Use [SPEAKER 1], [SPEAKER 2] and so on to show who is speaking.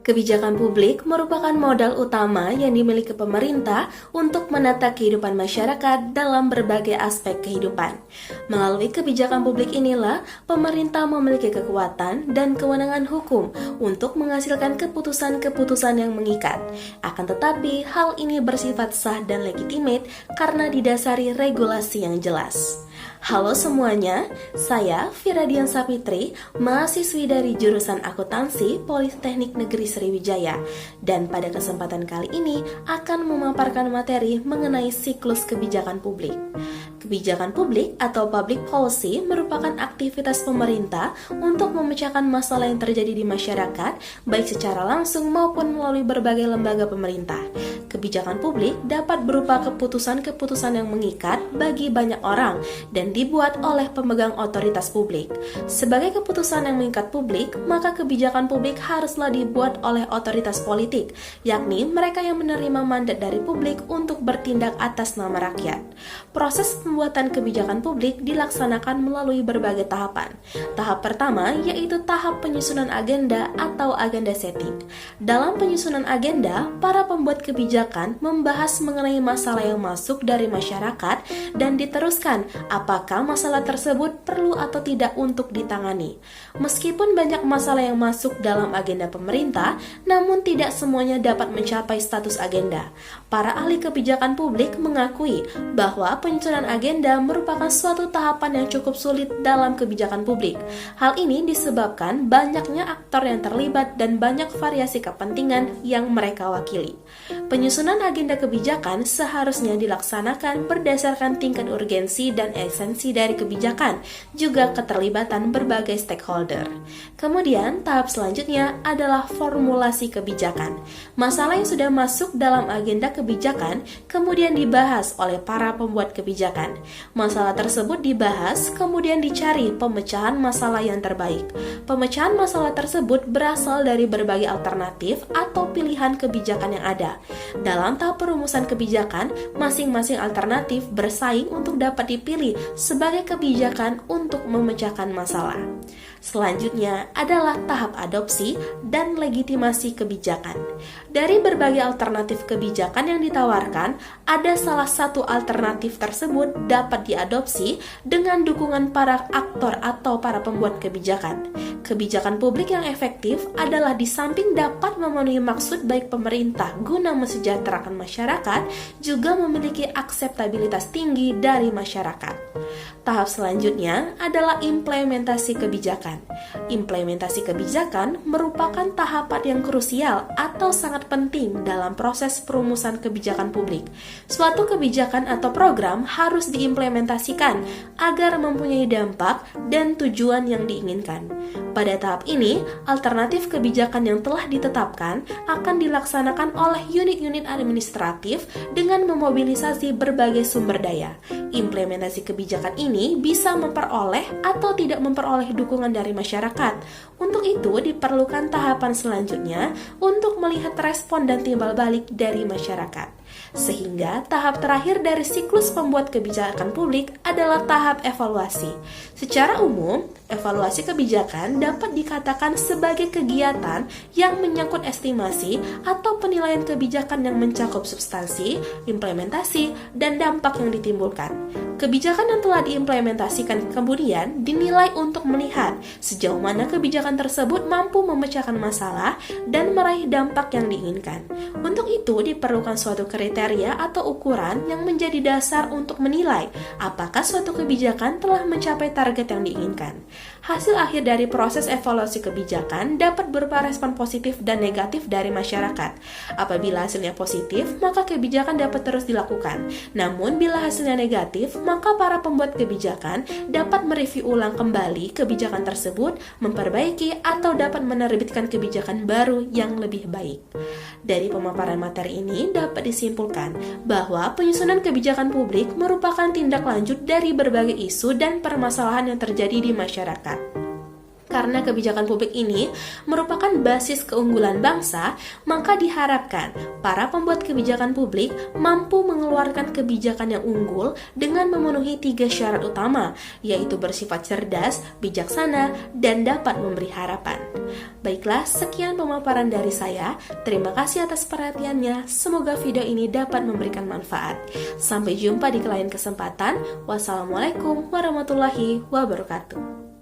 [SPEAKER 1] Kebijakan publik merupakan modal utama yang dimiliki pemerintah untuk menata kehidupan masyarakat dalam berbagai aspek kehidupan. Melalui kebijakan publik inilah, pemerintah memiliki kekuatan dan kewenangan hukum untuk menghasilkan keputusan-keputusan yang mengikat. Akan tetapi, hal ini bersifat sah dan legitimate karena didasari regulasi yang jelas. Halo semuanya, saya Firadian Sapitri, mahasiswi dari jurusan Akuntansi Politeknik Negeri Sriwijaya, dan pada kesempatan kali ini akan memaparkan materi mengenai siklus kebijakan publik. Kebijakan publik atau public policy merupakan aktivitas pemerintah untuk memecahkan masalah yang terjadi di masyarakat, baik secara langsung maupun melalui berbagai lembaga pemerintah. Kebijakan publik dapat berupa keputusan-keputusan yang mengikat bagi banyak orang dan dibuat oleh pemegang otoritas publik. Sebagai keputusan yang mengikat publik, maka kebijakan publik haruslah dibuat oleh otoritas politik, yakni mereka yang menerima mandat dari publik untuk bertindak atas nama rakyat. Proses pembuatan kebijakan publik dilaksanakan melalui berbagai tahapan. Tahap pertama yaitu tahap penyusunan agenda atau agenda setting. Dalam penyusunan agenda, para pembuat kebijakan membahas mengenai masalah yang masuk dari masyarakat dan diteruskan apakah masalah tersebut perlu atau tidak untuk ditangani. Meskipun banyak masalah yang masuk dalam agenda pemerintah, namun tidak semuanya dapat mencapai status agenda. Para ahli kebijakan publik mengakui bahwa penyusunan agenda merupakan suatu tahapan yang cukup sulit dalam kebijakan publik. Hal ini disebabkan banyaknya aktor yang terlibat dan banyak variasi kepentingan yang mereka wakili. Penyusunan agenda kebijakan seharusnya dilaksanakan berdasarkan tingkat urgensi dan esensi dari kebijakan, juga keterlibatan berbagai stakeholder. Kemudian, tahap selanjutnya adalah formulasi kebijakan. Masalah yang sudah masuk dalam agenda kebijakan kemudian dibahas oleh para pembuat kebijakan. Masalah tersebut dibahas, kemudian dicari pemecahan masalah yang terbaik. Pemecahan masalah tersebut berasal dari berbagai alternatif atau pilihan kebijakan yang ada. Dalam tahap perumusan kebijakan, masing-masing alternatif bersaing untuk dapat dipilih sebagai kebijakan untuk memecahkan masalah. Selanjutnya adalah tahap adopsi dan legitimasi kebijakan. Dari berbagai alternatif kebijakan yang ditawarkan, ada salah satu alternatif tersebut dapat diadopsi dengan dukungan para aktor atau para pembuat kebijakan. Kebijakan publik yang efektif adalah di samping dapat memenuhi maksud baik pemerintah guna mesejahterakan masyarakat, juga memiliki akseptabilitas tinggi dari masyarakat. Tahap selanjutnya adalah implementasi kebijakan. Implementasi kebijakan merupakan tahapan yang krusial atau sangat penting dalam proses perumusan kebijakan publik. Suatu kebijakan atau program harus diimplementasikan agar mempunyai dampak dan tujuan yang diinginkan. Pada tahap ini, alternatif kebijakan yang telah ditetapkan akan dilaksanakan oleh unit-unit administratif dengan memobilisasi berbagai sumber daya. Implementasi kebijakan ini bisa memperoleh atau tidak memperoleh dukungan dari masyarakat. Untuk itu, diperlukan tahapan selanjutnya untuk melihat respon dan timbal balik dari masyarakat. Sehingga tahap terakhir dari siklus pembuat kebijakan publik adalah tahap evaluasi. Secara umum, evaluasi kebijakan dapat dikatakan sebagai kegiatan yang menyangkut estimasi atau penilaian kebijakan yang mencakup substansi, implementasi, dan dampak yang ditimbulkan. Kebijakan yang telah diimplementasikan kemudian dinilai untuk melihat sejauh mana kebijakan tersebut mampu memecahkan masalah dan meraih dampak yang diinginkan. Untuk itu diperlukan suatu kriteria atau ukuran yang menjadi dasar untuk menilai apakah suatu kebijakan telah mencapai target yang diinginkan. Hasil akhir dari proses evaluasi kebijakan dapat berupa respon positif dan negatif dari masyarakat. Apabila hasilnya positif, maka kebijakan dapat terus dilakukan. Namun bila hasilnya negatif, maka para pembuat kebijakan dapat mereview ulang kembali kebijakan tersebut, memperbaiki atau dapat menerbitkan kebijakan baru yang lebih baik. Dari pemaparan materi ini dapat disimpulkan bahwa penyusunan kebijakan publik merupakan tindak lanjut dari berbagai isu dan permasalahan yang terjadi di masyarakat. Karena kebijakan publik ini merupakan basis keunggulan bangsa, maka diharapkan para pembuat kebijakan publik mampu mengeluarkan kebijakan yang unggul dengan memenuhi 3 syarat utama, yaitu bersifat cerdas, bijaksana, dan dapat memberi harapan. Baiklah, sekian pemaparan dari saya. Terima kasih atas perhatiannya. Semoga video ini dapat memberikan manfaat. Sampai jumpa di lain kesempatan. Wassalamualaikum warahmatullahi wabarakatuh.